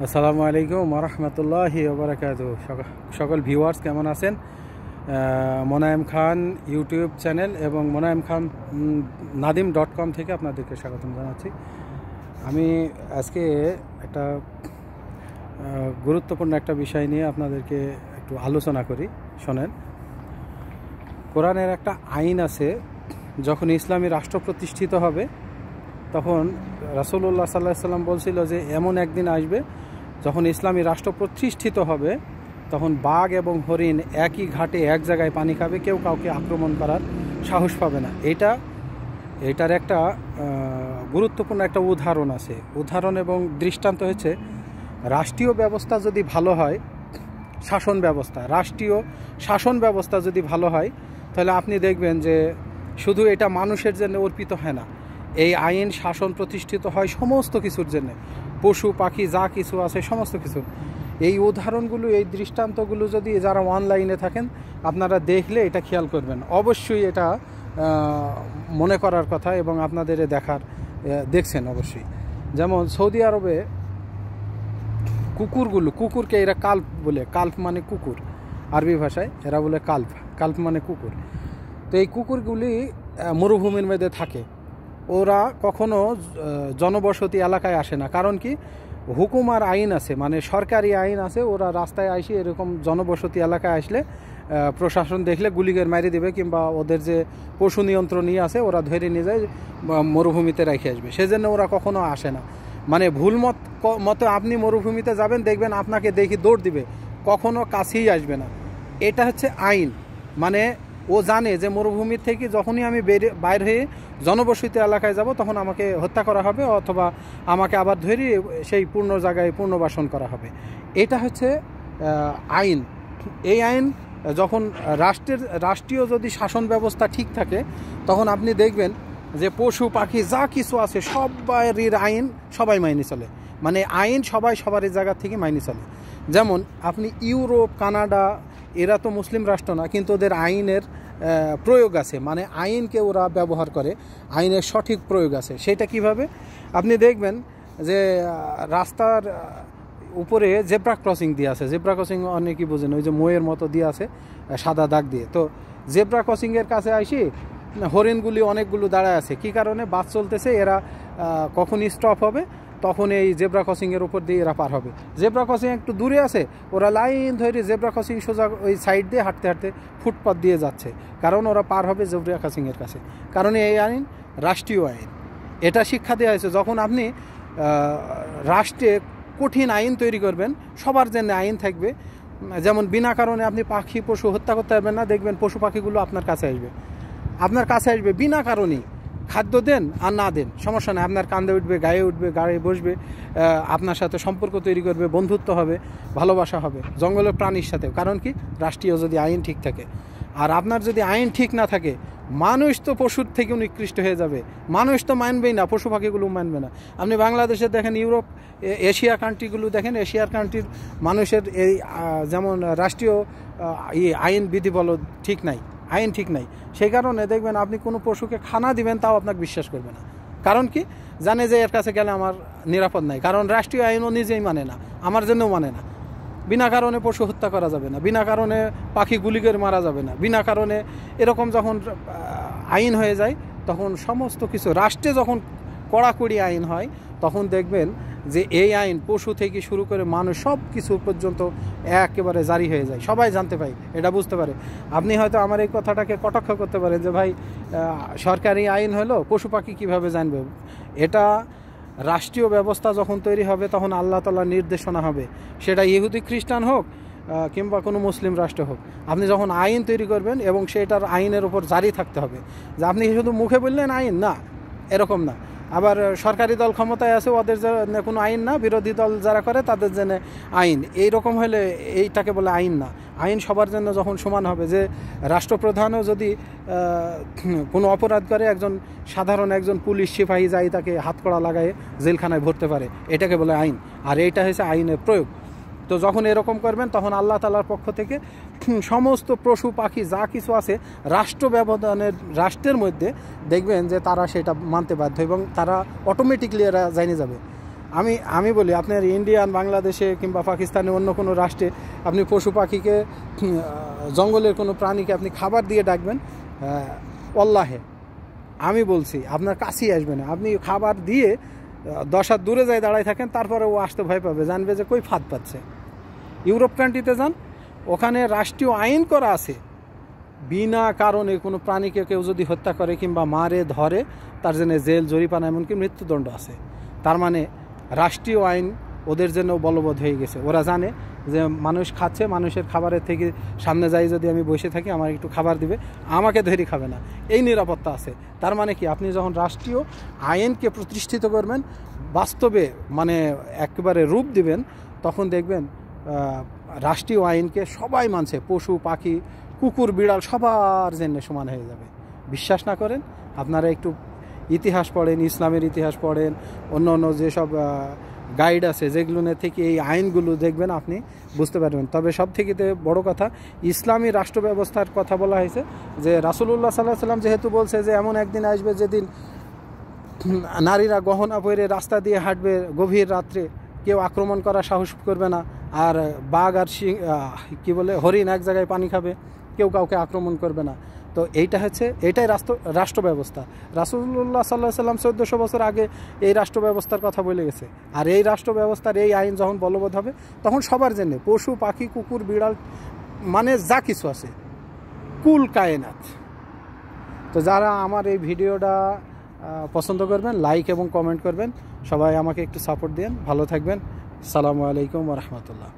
আসসালামু আলাইকুম ওরহমতুল্লাহি ওবারাকাতুহু। সকল ভিউয়ার্স কেমন আছেন? মোনায়েম খান ইউটিউব চ্যানেল এবং মোনায়েম খান nadim.com থেকে আপনাদেরকে স্বাগতম জানাচ্ছি। আমি আজকে একটা গুরুত্বপূর্ণ একটা বিষয় নিয়ে আপনাদেরকে একটু আলোচনা করি, শোনেন। কোরআনের একটা আইন আছে, যখন ইসলামী রাষ্ট্র প্রতিষ্ঠিত হবে তখন রাসূলুল্লাহ সাল্লাল্লাহু আলাইহি ওয়াসাল্লাম বলছিল যে এমন একদিন আসবে যখন ইসলামী রাষ্ট্র প্রতিষ্ঠিত হবে তখন বাঘ এবং হরিণ একই ঘাটে এক জায়গায় পানি খাবে, কেউ কাউকে আক্রমণ করার সাহস পাবে না। এটার একটা গুরুত্বপূর্ণ একটা উদাহরণ আছে। উদাহরণ এবং দৃষ্টান্ত হচ্ছে, রাষ্ট্রীয় ব্যবস্থা যদি ভালো হয়, রাষ্ট্রীয় শাসন ব্যবস্থা যদি ভালো হয়, তাহলে আপনি দেখবেন যে শুধু এটা মানুষের জন্য অর্পিত হয় না, এই আইন শাসন প্রতিষ্ঠিত হয় সমস্ত কিছুর জন্য, পশু পাখি যা কিছু আছে সমস্ত কিছু। এই উদাহরণগুলো, এই দৃষ্টান্তগুলো যদি যারা অনলাইনে থাকেন আপনারা দেখলে এটা খেয়াল করবেন, অবশ্যই এটা মনে করার কথা এবং আপনাদের দেখছেন অবশ্যই। যেমন সৌদি আরবে কুকুরকে এরা কাল্প বলে, কাল্প মানে কুকুর, আরবি ভাষায় এরা বলে কাল্প মানে কুকুর। তো এই কুকুরগুলি মরুভূমির মধ্যে থাকে, ওরা কখনো জনবসতি এলাকায় আসে না। কারণ কি, হুকুমার আইন আছে, মানে সরকারি আইন আছে, ওরা রাস্তায় আসে এরকম জনবসতি এলাকায় আসলে প্রশাসন দেখলে গুলিগের মারি দেবে, কিংবা ওদের যে পশু নিয়ন্ত্রণ নিয়ে আছে ওরা ধরে নিয়ে যায় মরুভূমিতে রেখে আসবে, সেজন্য ওরা কখনো আসে না। মানে ভুল মতো আপনি মরুভূমিতে যাবেন, দেখবেন আপনাকে দেখি দৌড় দিবে, কখনো কাছেই আসবে না। এটা হচ্ছে আইন। মানে ও জানে যে মরুভূমির থেকে যখনই আমি বাইর হয়ে জনবসতি এলাকায় যাব তখন আমাকে হত্যা করা হবে, অথবা আমাকে আবার ধরে সেই পূর্ণ জায়গায় পুনর্বাসন করা হবে। এটা হচ্ছে আইন। এই আইন যখন রাষ্ট্রীয় যদি শাসন ব্যবস্থা ঠিক থাকে তখন আপনি দেখবেন যে পশু পাখি যা কিছু আছে সবারই আইন সবাই মাইনে চলে। মানে আইন সবার জায়গা থেকে মাইনে চলে। যেমন আপনি ইউরোপ, কানাডা, এরা তো মুসলিম রাষ্ট্র না, কিন্তু ওদের আইনের প্রয়োগ আছে, মানে আইনকে ওরা ব্যবহার করে, আইনের সঠিক প্রয়োগ আছে। সেটা কিভাবে আপনি দেখবেন যে রাস্তার উপরে জেব্রা ক্রসিং দিয়ে আছে। জেব্রা ক্রসিং অনেকেই বোঝেন, ওই যে ময়ের মতো দিয়ে আছে সাদা দাগ দিয়ে। তো জেব্রা ক্রসিংয়ের কাছে আসি হরিণগুলি অনেকগুলো দাঁড়ায় আছে, কি কারণে? বাস চলতেছে, এরা কখন স্টপ হবে তখন এই জেব্রা ক্রসিংয়ের উপর দিয়ে এরা পার হবে। জেব্রা ক্রসিং একটু দূরে আছে, ওরা লাইন ধরে জেব্রা ক্রসিং সোজা ওই সাইড দিয়ে হাঁটতে হাঁটতে ফুটপাথ দিয়ে যাচ্ছে, কারণ ওরা পার হবে জেব্রা ক্রসিংয়ের কাছে। কারণ এই আইন রাষ্ট্রীয় আইন, এটা শিক্ষা দেওয়া হয়েছে। যখন আপনি রাষ্ট্রে কঠিন আইন তৈরি করবেন, সবার জন্য আইন থাকবে। যেমন বিনা কারণে আপনি পাখি পশু হত্যা করতে পারবেন না, দেখবেন পশু পাখিগুলো আপনার কাছে আসবে বিনা কারণেই। খাদ্য দেন আর না দেন সমস্যা নেই, আপনার কাঁধে উঠবে, গায়ে উঠবে, গায়ে বসবে, আপনার সাথে সম্পর্ক তৈরি করবে, বন্ধুত্ব হবে, ভালোবাসা হবে জঙ্গলের প্রাণীর সাথে। কারণ কি, রাষ্ট্রীয় যদি আইন ঠিক থাকে। আর আপনার যদি আইন ঠিক না থাকে, মানুষ তো পশুর থেকে নিকৃষ্ট হয়ে যাবে, মানুষ তো মানবেই না, পশু পাখিগুলো মানবে না। আপনি বাংলাদেশে দেখেন, ইউরোপ, এশিয়া কান্ট্রিগুলো দেখেন, এশিয়ার কান্ট্রির মানুষের এই যেমন রাষ্ট্রীয় আইন বিধি বলো ঠিক নাই, আইন ঠিক নাই। সেই কারণে দেখবেন আপনি কোনো পশুকে খানা দিবেন তাও আপনাকে বিশ্বাস করবে না। কারণ কি, জানে যে এর কাছে গেলে আমার নিরাপদ নাই, কারণ রাষ্ট্রীয় আইনও নিজেই মানে না, আমার জন্যও মানে না। বিনা কারণে পশু হত্যা করা যাবে না, বিনা কারণে পাখি গুলি করে মারা যাবে না, বিনা কারণে। এরকম যখন আইন হয়ে যায় তখন সমস্ত কিছু, রাষ্ট্রে যখন কড়াকড়ি আইন হয় তখন দেখবেন যে এই আইন পশু থেকে শুরু করে মানুষ সব কিছু পর্যন্ত একেবারে জারি হয়ে যায়, সবাই জানতে পারে, এটা বুঝতে পারে। আপনি হয়তো আমার এই কথাটাকে কটাক্ষ করতে পারেন যে ভাই সরকারি আইন হলো, পশু পাখি কীভাবে জানবে? এটা রাষ্ট্রীয় ব্যবস্থা যখন তৈরি হবে তখন আল্লাহ তাআলার নির্দেশনা হবে, সেটা ইহুদি খ্রিস্টান হোক কিংবা কোনো মুসলিম রাষ্ট্র হোক। আপনি যখন আইন তৈরি করবেন এবং সেটার আইনের উপর জারি থাকতে হবে, যে আপনি শুধু মুখে বললেন আইন না, এরকম না। আবার সরকারি দল ক্ষমতায় আছে, ওদের জন্য কোনো আইন না, বিরোধী দল যারা করে তাদের জন্য আইন, এইরকম হলে এইটাকে বলে আইন না। আইন সবার জন্য যখন সমান হবে, যে রাষ্ট্রপ্রধানও যদি কোনো অপরাধ করে সাধারণ একজন পুলিশ সিপাহী যাই তাকে হাতকড়া লাগায় জেলখানায় ভরতে পারে, এটাকে বলে আইন। আর এইটা হচ্ছে আইনের প্রয়োগ। তো যখন এরকম করবেন তখন আল্লাহ তাআলার পক্ষ থেকে সমস্ত পশু পাখি যা কিছু আছে রাষ্ট্রের মধ্যে দেখবেন যে তারা সেটা মানতে বাধ্য, এবং তারা অটোমেটিকলি এরা জেনে যাবে আমি বলি আপনার ইন্ডিয়ান বাংলাদেশে কিংবা পাকিস্তানে অন্য কোনো রাষ্ট্রে আপনি পশু পাখিকে জঙ্গলের কোনো প্রাণীকে আপনি খাবার দিয়ে ডাকবেন, ওয়াল্লাহে আমি বলছি আপনার কাছেই আসবে না। আপনি খাবার দিয়ে 10 হাত দূরে যায় দাঁড়ায় থাকেন, তারপরে ও আসতে ভয় পাবে, জানবে যে কই ফাঁদ পাচ্ছে। ইউরোপ কান্ট্রিতে যান, ওখানে রাষ্ট্রীয় আইন করা আছে, বিনা কারণে কোনো প্রাণীকে কেউ যদি হত্যা করে কিংবা মারে ধরে তার জন্য জেল, জরিমানা, এমনকি মৃত্যুদণ্ড আছে। তার মানে রাষ্ট্রীয় আইন ওদের জন্য বলবৎ হয়ে গেছে। ওরা জানে যে মানুষ খাচ্ছে, মানুষের খাবারের থেকে সামনে যাই যদি আমি বসে থাকি আমার একটু খাবার দিবে, আমাকে ধরে খাবে না, এই নিরাপত্তা আছে। তার মানে কি, আপনি যখন রাষ্ট্রীয় আইনকে প্রতিষ্ঠিত করবেন, বাস্তবে মানে একেবারে রূপ দিবেন, তখন দেখবেন রাষ্ট্রীয় আইনকে সবাই মানছে। পশু পাখি, কুকুর বিড়াল সবার জন্য সমান হয়ে যাবে। বিশ্বাস না করেন, আপনারা একটু ইতিহাস পড়েন, ইসলামের ইতিহাস পড়েন, অন্য অন্য যেসব গাইড আছে যেগুলো থেকে এই আইনগুলো দেখবেন, আপনি বুঝতে পারবেন। তবে সব থেকে বড় কথা, ইসলামী রাষ্ট্র ব্যবস্থার কথা বলা হয়েছে যে রাসূলুল্লাহ সাল্লাল্লাহু আলাইহি ওয়াসাল্লাম যেহেতু বলছে যে এমন একদিন আসবে যেদিন নারীরা গহনা পরে রাস্তা দিয়ে হাঁটবে, গভীর রাত্রে কেউ আক্রমণ করার সাহস করবে না, আর বাঘ আর হরিণ এক জায়গায় পানি খাবে, কেউ কাউকে আক্রমণ করবে না। তো এইটাই রাষ্ট্র ব্যবস্থা। রাসূলুল্লাহ সাল্লাল্লাহু আলাইহি ওয়াসাল্লাম 1400 বছর আগে এই রাষ্ট্র ব্যবস্থার কথা বলে গেছে। আর এই রাষ্ট্র ব্যবস্থার এই আইন যখন বলবৎ হবে, তখন সবার জন্য, পশু পাখি কুকুর বিড়াল মানে যা কিছু আছে, কুল কায়নাত। তো যারা আমার এই ভিডিওটা পছন্দ করবেন, লাইক এবং কমেন্ট করবেন, সবাই আমাকে একটু সাপোর্ট দেন। ভালো থাকবেন। আসসালামু আলাইকুম ওয়া রাহমাতুল্লাহ।